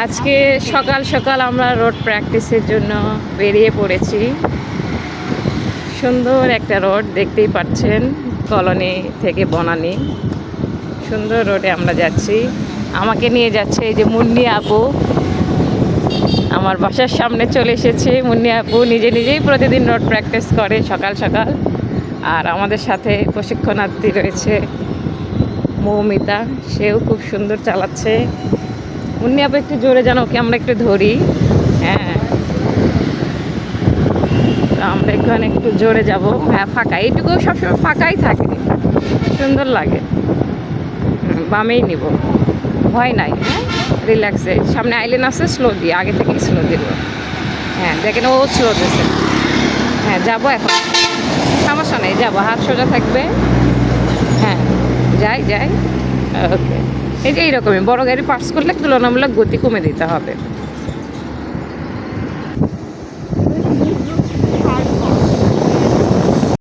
আজকে সকাল সকাল আমরা রোড প্র্যাকটিসের জন্য বেরিয়ে পড়েছি। সুন্দর একটা রোড দেখতেই পাচ্ছেন, কলোনি থেকে বনানী। সুন্দর রোডে আমরা যাচ্ছি। আমাকে নিয়ে যাচ্ছে এই যে মুন্নি আপু, আমার বাসার সামনে চলে এসেছে। মুন্নি আপু নিজেই প্রতিদিন রোড প্র্যাকটিস করে সকাল সকাল। আর আমাদের সাথে প্রশিক্ষণার্থী রয়েছে মৌমিতা, সেও খুব সুন্দর চালাচ্ছে। মুন্নি আপু একটু জোরে যেন, ওকে আমরা একটু ধরি। হ্যাঁ, আমরা এখানে একটু জোরে যাব। হ্যাঁ, ফাঁকা, এইটুকু সবসময় ফাঁকাই থাকে, সুন্দর লাগে। বামেই নিব, ভয় নাই। হ্যাঁ, রিল্যাক্সে। সামনে আইলেন আছে, স্লো দিয়ে, আগে থেকেই স্লো দিব। হ্যাঁ দেখেন, ও স্লো দিয়েছে। হ্যাঁ, যাবো এখন, সমস্যা নেই, যাবো, হাত সোজা থাকবে। হ্যাঁ, যাই। ওকে, এই যে এইরকমই বড় গাড়ি পাস করলে তুলনামূলক গতি কমে দিতে হবে।